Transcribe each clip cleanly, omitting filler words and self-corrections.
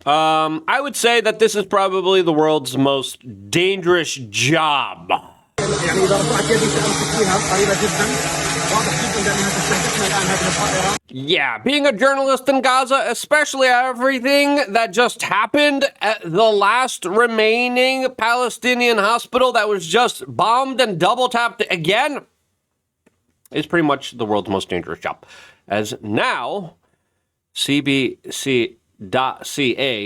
I would say that this is probably the world's most dangerous job. Yeah, being a journalist in Gaza, especially everything that just happened at the last remaining Palestinian hospital that was just bombed and double tapped again, is pretty much the world's most dangerous job. As now, CBC.ca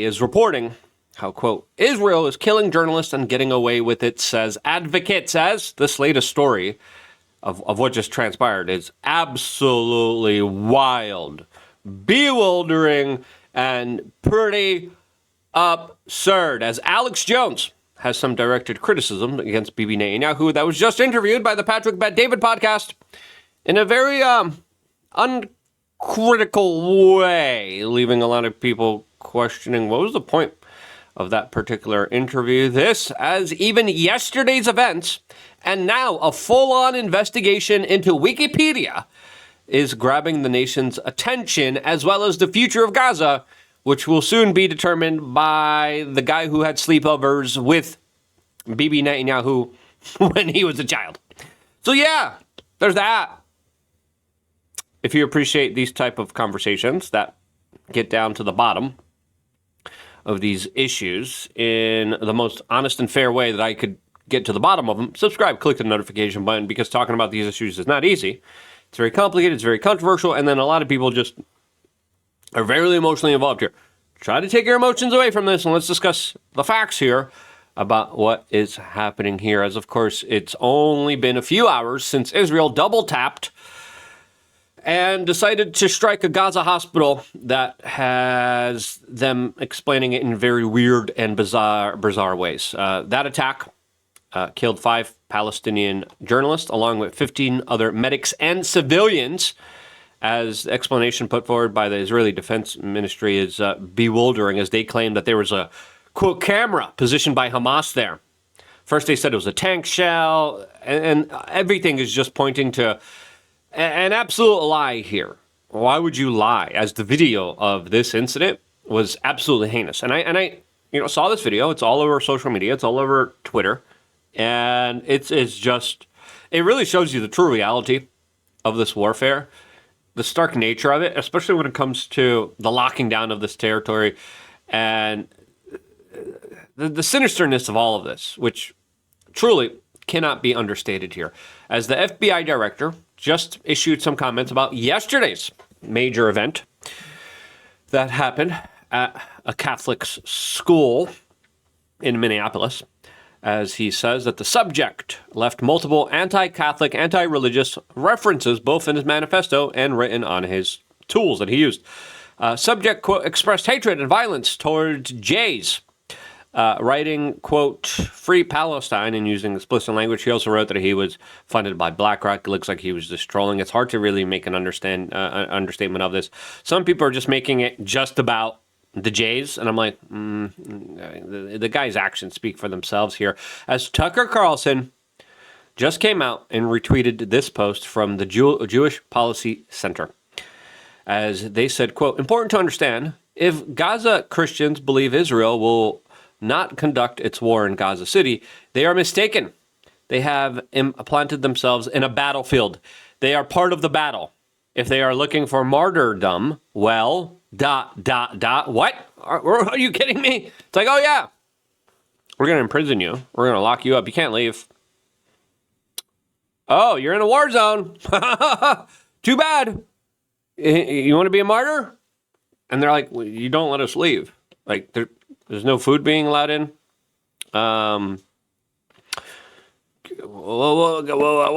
is reporting how, quote, Israel is killing journalists and getting away with it, says Advocate. Says this latest story of what just transpired is absolutely wild, bewildering, and pretty absurd. As Alex Jones has some directed criticism against Bibi Netanyahu that was just interviewed by the Patrick Bet-David podcast in a very uncritical way, leaving a lot of people questioning what was the point of that particular interview. This, as even yesterday's events, and now a full-on investigation into Wikipedia is grabbing the nation's attention, as well as the future of Gaza, which will soon be determined by the guy who had sleepovers with Bibi Netanyahu when he was a child. So yeah, there's that. If you appreciate these type of conversations that get down to the bottom of these issues in the most honest and fair way that I could get to the bottom of them, subscribe, click the notification button, because talking about these issues is not easy. It's very complicated, it's very controversial, and then a lot of people just are very emotionally involved here. Try to take your emotions away from this, and let's discuss the facts here about what is happening here. As of course, it's only been a few hours since Israel double-tapped and decided to strike a Gaza hospital that has them explaining it in very weird and bizarre ways. That attack killed 5 Palestinian journalists, along with 15 other medics and civilians, as the explanation put forward by the Israeli Defense Ministry is bewildering, as they claim that there was a, quote, camera positioned by Hamas there. First they said it was a tank shell, and everything is just pointing to an absolute lie here. Why would you lie? As the video of this incident was absolutely heinous. And I saw this video. It's all over social media. It's all over Twitter. And it really shows you the true reality of this warfare, the stark nature of it, especially when it comes to the locking down of this territory and the sinisterness of all of this, which truly cannot be understated here. As the FBI director just issued some comments about yesterday's major event that happened at a Catholic school in Minneapolis, as he says that the subject left multiple anti-Catholic, anti-religious references, both in his manifesto and written on his tools that he used. Subject, quote, expressed hatred and violence towards Jays, writing, quote, free Palestine, and using explicit language. He also wrote that he was funded by BlackRock. It looks like he was just trolling. It's hard to really make an understatement of this. Some people are just making it just about the Jays, and I'm like, the guy's actions speak for themselves here. As Tucker Carlson just came out and retweeted this post from the Jewish Policy Center, as they said, quote, important to understand, if Gaza Christians believe Israel will not conduct its war in Gaza City, they are mistaken. They have implanted themselves in a battlefield. They are part of the battle. If they are looking for martyrdom, well, ... What? Are you kidding me? It's like, oh yeah, we're going to imprison you. We're going to lock you up. You can't leave. Oh, you're in a war zone. Too bad. You want to be a martyr? And they're like, well, you don't let us leave. Like, there's no food being allowed in. What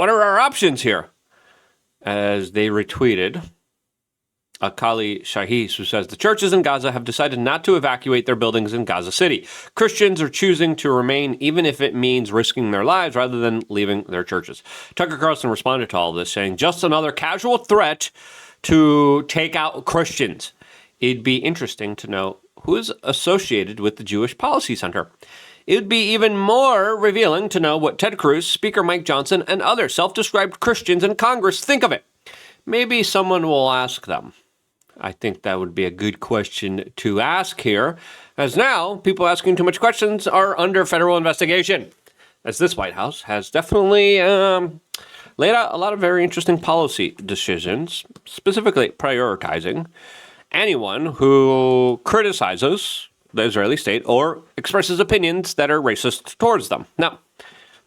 are our options here? As they retweeted Akali Shahis, who says the churches in Gaza have decided not to evacuate their buildings in Gaza City. Christians are choosing to remain, even if it means risking their lives rather than leaving their churches. Tucker Carlson responded to all of this, saying, just another casual threat to take out Christians. It'd be interesting to know who is associated with the Jewish Policy Center. It would be even more revealing to know what Ted Cruz, Speaker Mike Johnson, and other self-described Christians in Congress think of it. Maybe someone will ask them. I think that would be a good question to ask here, as now people asking too much questions are under federal investigation, as this White House has definitely laid out a lot of very interesting policy decisions, specifically prioritizing anyone who criticizes the Israeli state or expresses opinions that are racist towards them. Now,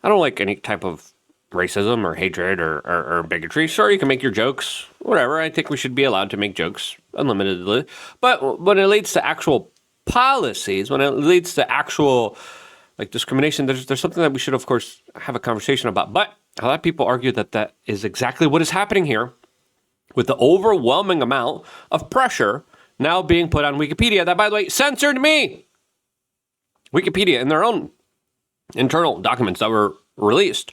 I don't like any type of racism or hatred or bigotry. Sure, you can make your jokes, whatever. I think we should be allowed to make jokes unlimitedly. But when it leads to actual policies, when it leads to actual discrimination, there's something that we should, of course, have a conversation about. But a lot of people argue that that is exactly what is happening here, with the overwhelming amount of pressure now being put on Wikipedia, that, by the way, censored me. Wikipedia, in their own internal documents that were released,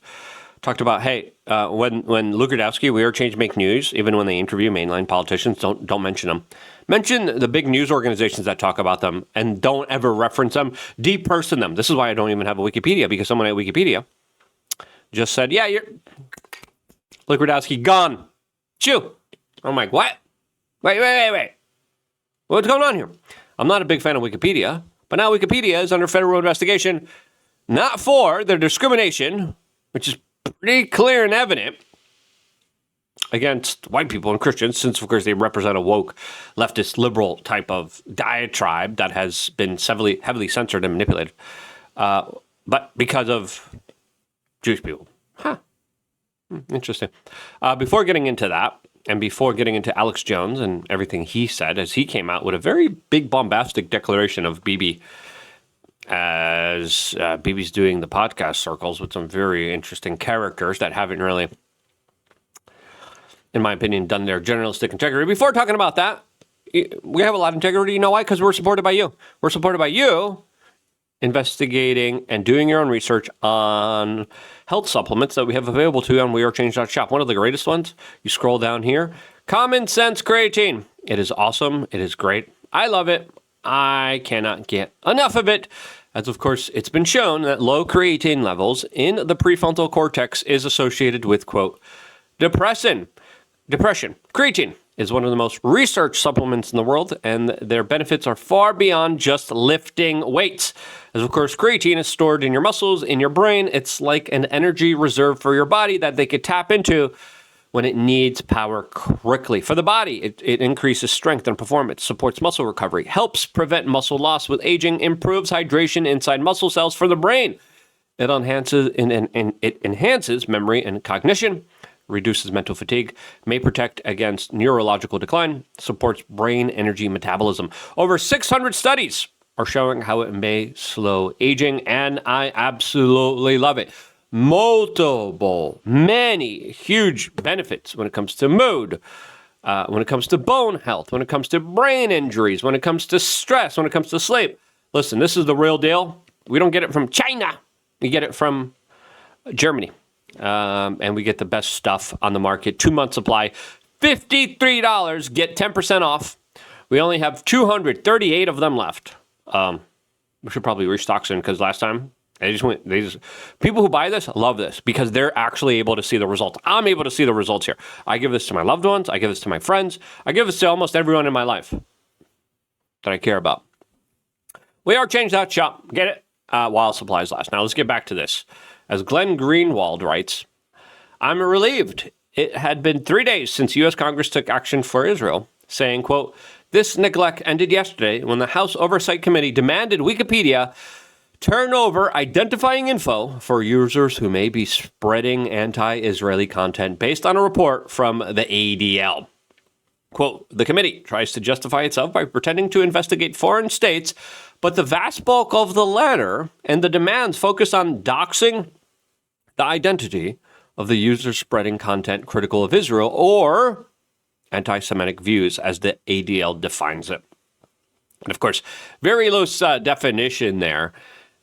talked about, hey, when Lukerdowski, We Are Change make news, even when they interview mainline politicians, don't mention them. Mention the big news organizations that talk about them, and don't ever reference them, deperson them. This is why I don't even have a Wikipedia, because someone at Wikipedia just said, yeah, you're Lukerdowski gone. Chew. I'm like, what? Wait. What's going on here? I'm not a big fan of Wikipedia, but now Wikipedia is under federal investigation, not for their discrimination, which is pretty clear and evident, against white people and Christians, since, of course, they represent a woke, leftist, liberal type of diatribe that has been heavily censored and manipulated, but because of Jewish people. Interesting. Before getting into that, and before getting into Alex Jones and everything he said, as he came out with a very big bombastic declaration of Bibi, as Bibi's doing the podcast circles with some very interesting characters that haven't really, in my opinion, done their journalistic integrity. Before talking about that, we have a lot of integrity. You know why? Because we're supported by you. We're supported by you investigating and doing your own research on health supplements that we have available to you on wearechange.shop. One of the greatest ones, you scroll down here, Common Sense Creatine. It is awesome. It is great. I love it. I cannot get enough of it. As, of course, it's been shown that low creatine levels in the prefrontal cortex is associated with, quote, depression. Creatine is one of the most researched supplements in the world, and their benefits are far beyond just lifting weights. As, of course, creatine is stored in your muscles, in your brain. It's like an energy reserve for your body that they could tap into when it needs power quickly. For the body, it increases strength and performance, supports muscle recovery, helps prevent muscle loss with aging, improves hydration inside muscle cells. For the brain, it enhances memory and cognition, reduces mental fatigue, may protect against neurological decline, supports brain energy metabolism. Over 600 studies are showing how it may slow aging, and I absolutely love it. Many huge benefits when it comes to mood, when it comes to bone health, when it comes to brain injuries, when it comes to stress, when it comes to sleep. Listen, this is the real deal. We don't get it from China. We get it from Germany. And we get the best stuff on the market. 2-month supply, $53. Get 10% off. We only have 238 of them left. We should probably restock soon, because last time people who buy this love this because they're actually able to see the results. I'm able to see the results here. I give this to my loved ones. I give this to my friends. I give this to almost everyone in my life that I care about. We are change.shop. Get it while supplies last. Now let's get back to this. As Glenn Greenwald writes, I'm relieved. It had been 3 days since U.S. Congress took action for Israel, saying, quote, this neglect ended yesterday when the House Oversight Committee demanded Wikipedia turn over identifying info for users who may be spreading anti-Israeli content based on a report from the ADL. Quote, the committee tries to justify itself by pretending to investigate foreign states, but the vast bulk of the letter and the demands focus on doxing the identity of the user spreading content critical of Israel or anti-Semitic views, as the ADL defines it. And of course, very loose definition there,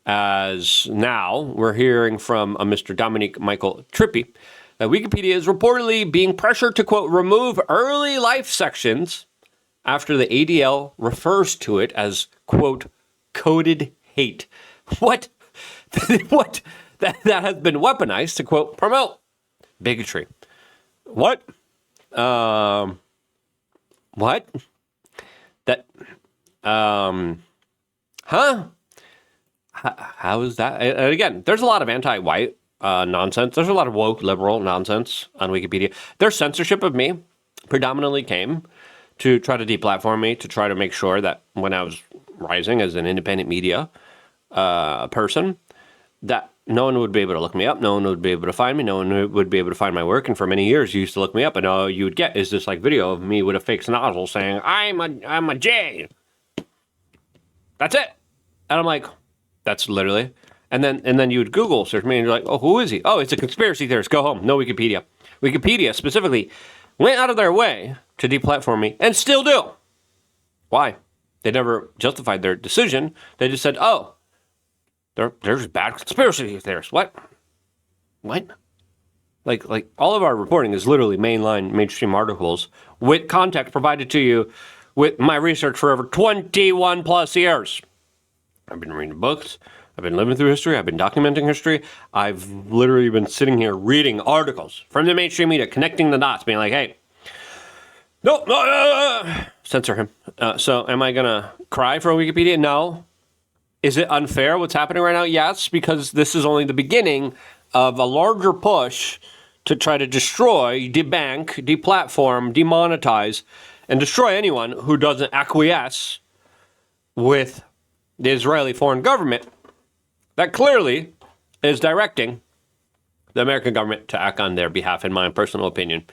as now we're hearing from Mr. Dominique Michael Trippi that Wikipedia is reportedly being pressured to, quote, remove early life sections after the ADL refers to it as, quote, coded hate. What? What? That has been weaponized to, quote, promote bigotry. What? What? That, huh? How is that? And again, there's a lot of anti-white nonsense. There's a lot of woke liberal nonsense on Wikipedia. Their censorship of me predominantly came to try to deplatform me, to try to make sure that when I was rising as an independent media person, that no one would be able to look me up. No one would be able to find me. No one would be able to find my work. And for many years, you used to look me up, and all you would get is this like video of me with a fake nozzle saying, I'm a J. That's it. And I'm like, that's literally. And then you would Google search me, and you're like, oh, who is he? Oh, it's a conspiracy theorist. Go home. No Wikipedia. Wikipedia specifically went out of their way to deplatform me, and still do. Why? They never justified their decision. They just said, oh, there's bad conspiracy theorists. What? Like all of our reporting is literally mainstream articles with context provided to you with my research for over 21 plus years. I've been reading books. I've been living through history. I've been documenting history. I've literally been sitting here reading articles from the mainstream media, connecting the dots, being like, hey, no, censor him. So am I going to cry for Wikipedia? No. Is it unfair what's happening right now? Yes, because this is only the beginning of a larger push to try to destroy, debank, deplatform, demonetize, and destroy anyone who doesn't acquiesce with the Israeli foreign government that clearly is directing the American government to act on their behalf, in my personal opinion.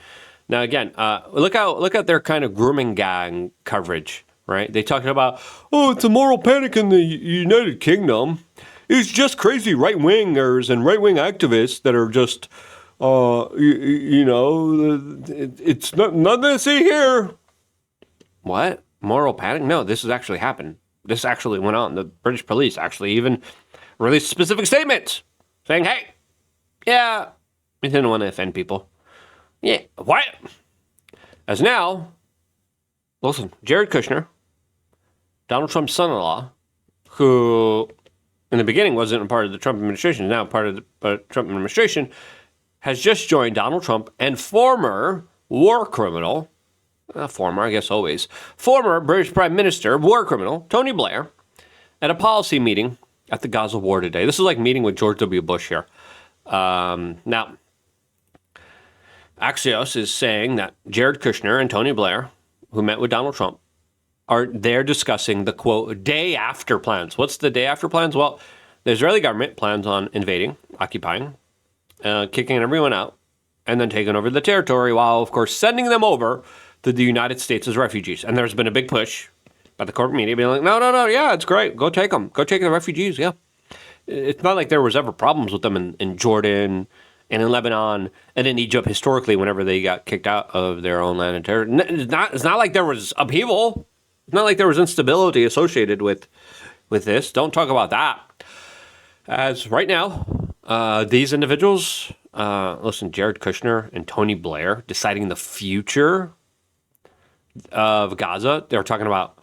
Now, again, look at their kind of grooming gang coverage. Right? They talked about, oh, it's a moral panic in the United Kingdom. It's just crazy right-wingers and right-wing activists that are just, it's nothing to see here. What? Moral panic? No, this has actually happened. This actually went on. The British police actually even released specific statements saying, hey, yeah, we didn't want to offend people. Yeah, what? As now, listen, Jared Kushner, Donald Trump's son-in-law, who in the beginning wasn't a part of the Trump administration, now part of the Trump administration, has just joined Donald Trump and former war criminal, former British Prime Minister, war criminal, Tony Blair, at a policy meeting at the Gaza war today. This is like meeting with George W. Bush here. Now, Axios is saying that Jared Kushner and Tony Blair, who met with Donald Trump, are there discussing the, quote, day after plans. What's the day after plans? Well, the Israeli government plans on invading, occupying, kicking everyone out, and then taking over the territory while, of course, sending them over to the United States as refugees. And there's been a big push by the corporate media being like, no, yeah, it's great. Go take them. Go take the refugees, yeah. It's not like there was ever problems with them in Jordan and in Lebanon and in Egypt historically whenever they got kicked out of their own land and territory. It's not like there was upheaval. It's not like there was instability associated with this. Don't talk about that. As right now, these individuals, listen, Jared Kushner and Tony Blair deciding the future of Gaza. They're talking about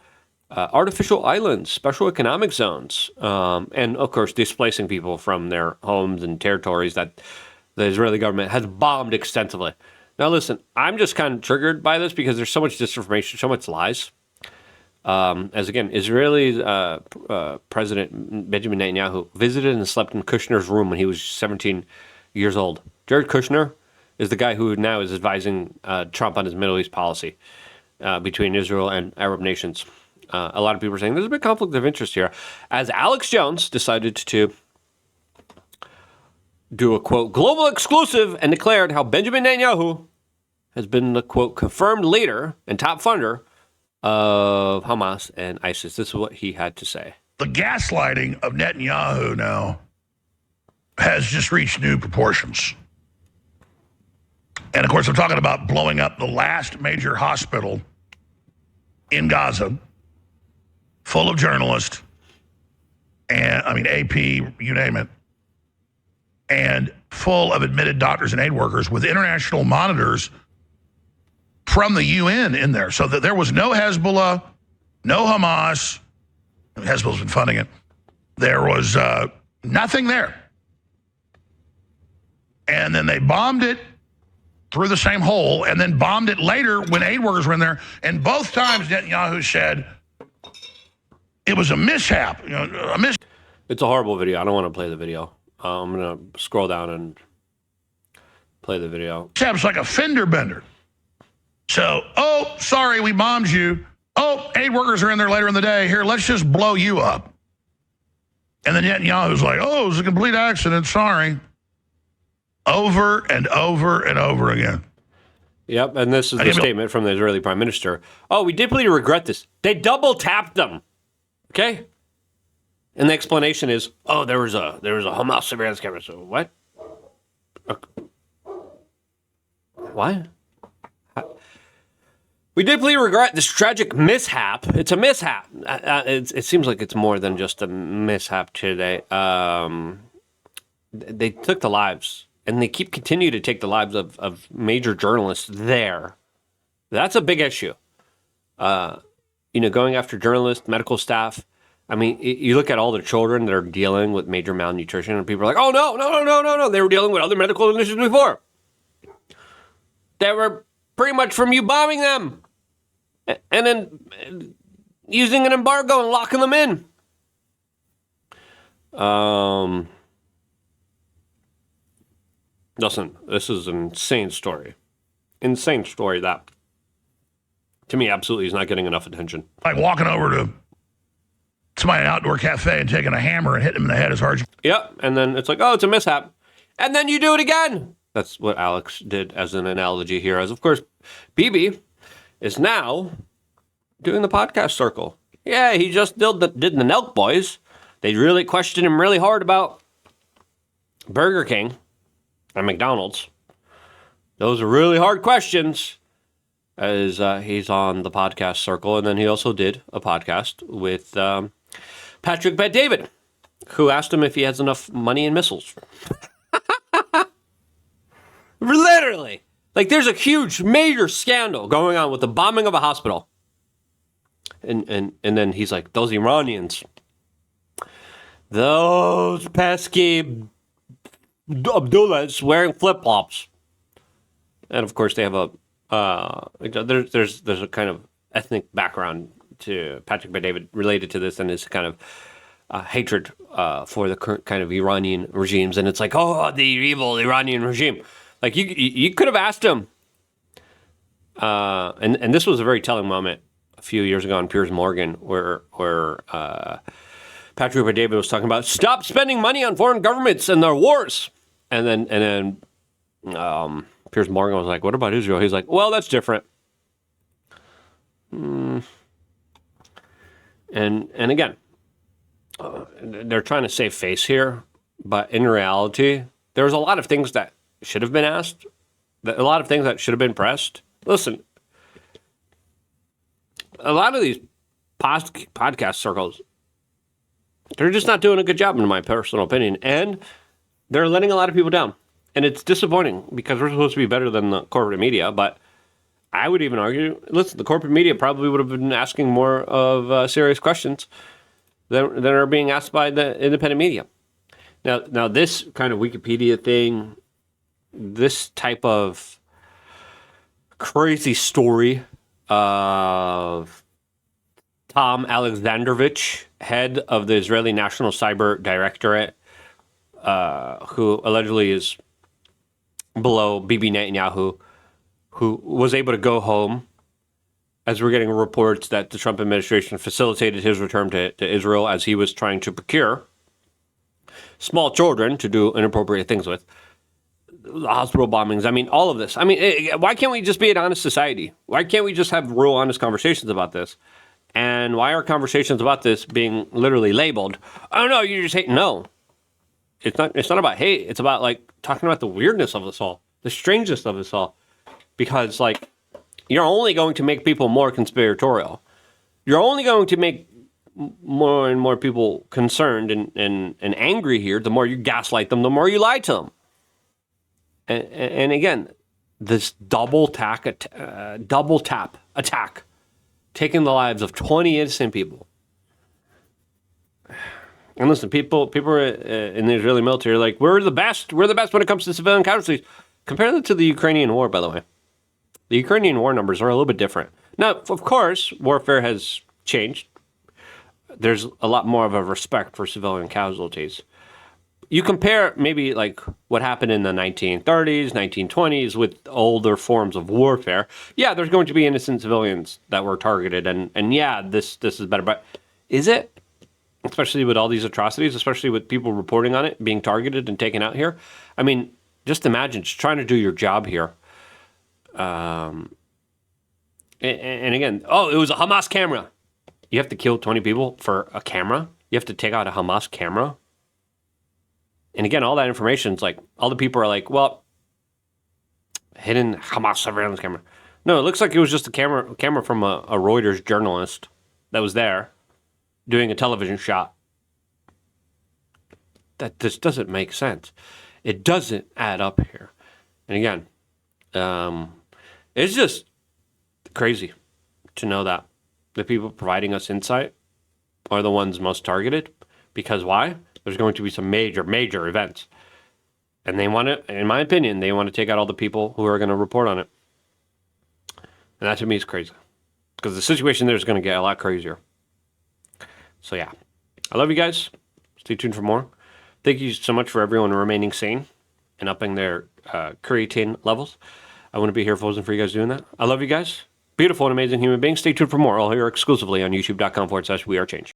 artificial islands, special economic zones, and of course displacing people from their homes and territories that the Israeli government has bombed extensively. Now listen, I'm just kind of triggered by this because there's so much disinformation, so much lies. As again, Israeli President Benjamin Netanyahu visited and slept in Kushner's room when he was 17 years old. Jared Kushner is the guy who now is advising Trump on his Middle East policy between Israel and Arab nations. A lot of people are saying there's a big conflict of interest here. As Alex Jones decided to do a, quote, global exclusive and declared how Benjamin Netanyahu has been the, quote, confirmed leader and top funder of Hamas and ISIS. This is what he had to say. The gaslighting of Netanyahu now has just reached new proportions. And of course, I'm talking about blowing up the last major hospital in Gaza, full of journalists, and I mean, AP, you name it, and full of admitted doctors and aid workers with international monitors from the UN in there, so that there was no Hezbollah, no Hamas. Hezbollah's been funding it. There was nothing there. And then they bombed it through the same hole and then bombed it later when aid workers were in there. And both times Netanyahu said, It was a mishap. It's a horrible video. I don't want to play the video. I'm going to scroll down and play the video. Mishap's like a fender bender. So, oh, sorry, we bombed you. Oh, aid workers are in there later in the day. Here, let's just blow you up. And then Netanyahu's like, oh, it was a complete accident. Sorry. Over and over and over again. Yep, and this is the statement from the Israeli prime minister. Oh, we deeply regret this. They double tapped them. Okay? And the explanation is, oh, there was a Hamas surveillance camera. So what? What? We deeply regret this tragic mishap. It's a mishap. It seems like it's more than just a mishap today. They took the lives, and they continue to take the lives of major journalists there. That's a big issue. Going after journalists, medical staff. I mean, you look at all the children that are dealing with major malnutrition, and people are like, oh, no. They were dealing with other medical conditions before. They were pretty much from you bombing them and then using an embargo and locking them in. Listen, this is an insane story. Insane story that, to me, absolutely is not getting enough attention. Like walking over to somebody in an outdoor cafe and taking a hammer and hitting him in the head as hard as you can. Yep, and then it's like, oh, it's a mishap. And then you do it again. That's what Alex did as an analogy here. As, of course, Bibi is now doing the podcast circle. Yeah, he just did the Nelk Boys. They really questioned him really hard about Burger King and McDonald's. Those are really hard questions as he's on the podcast circle. And then he also did a podcast with Patrick Bet-David, who asked him if he has enough money and missiles. Literally. Like, there's a huge, major scandal going on with the bombing of a hospital. And then he's like, those Iranians, those pesky Abdullahs wearing flip-flops. And, of course, they have there's a kind of ethnic background to Patrick Bet-David related to this and his kind of hatred for the current kind of Iranian regimes. And it's like, oh, the evil Iranian regime. Like, you could have asked him. And this was a very telling moment a few years ago on Piers Morgan where Patrick Bet-David was talking about stop spending money on foreign governments and their wars. And then Piers Morgan was like, what about Israel? He's like, well, that's different. And again, they're trying to save face here. But in reality, there's a lot of things that should have been asked. A lot of things that should have been pressed. Listen, a lot of these podcast circles, they're just not doing a good job, in my personal opinion. And they're letting a lot of people down. And it's disappointing because we're supposed to be better than the corporate media. But I would even argue, listen, the corporate media probably would have been asking more of serious questions than are being asked by the independent media. Now this kind of Wikipedia thing, this type of crazy story of Tom Alexandrovich, head of the Israeli National Cyber Directorate, who allegedly is below Bibi Netanyahu, who was able to go home, as we're getting reports that the Trump administration facilitated his return to Israel as he was trying to procure small children to do inappropriate things with. The hospital bombings. I mean, all of this. I mean, why can't we just be an honest society? Why can't we just have real honest conversations about this? And why are conversations about this being literally labeled, oh no, you just hate? No. It's not about hate. It's about like talking about the weirdness of this all, the strangeness of this all. Because like you're only going to make people more conspiratorial. You're only going to make more and more people concerned and angry here. The more you gaslight them, the more you lie to them. And again, this double tap attack, taking the lives of 20 innocent people. And listen, people in the Israeli military are like, we're the best. We're the best when it comes to civilian casualties. Compare that to the Ukrainian war, by the way. The Ukrainian war numbers are a little bit different. Now, of course, warfare has changed. there's a lot more of a respect for civilian casualties. You compare maybe like what happened in the 1930s, 1920s with older forms of warfare. Yeah, there's going to be innocent civilians that were targeted, and yeah, this is better. But is it? Especially with all these atrocities, especially with people reporting on it, being targeted and taken out here. I mean, just imagine just trying to do your job here. And again, oh, it was a Hamas camera. You have to kill 20 people for a camera? You have to take out a Hamas camera? And again, all that information is like, all the people are like, well, hidden Hamas surveillance camera. No, it looks like it was just a camera from a Reuters journalist that was there doing a television shot. That just doesn't make sense. It doesn't add up here. And again, it's just crazy to know that the people providing us insight are the ones most targeted. Because why? There's going to be some major events. And they want to, in my opinion, they want to take out all the people who are going to report on it. And that to me is crazy. Because the situation there is going to get a lot crazier. So yeah, I love you guys. Stay tuned for more. Thank you so much for everyone remaining sane and upping their creatine levels. I want to be here frozen for you guys doing that. I love you guys. Beautiful and amazing human beings. Stay tuned for more. All here exclusively on youtube.com/wearechange.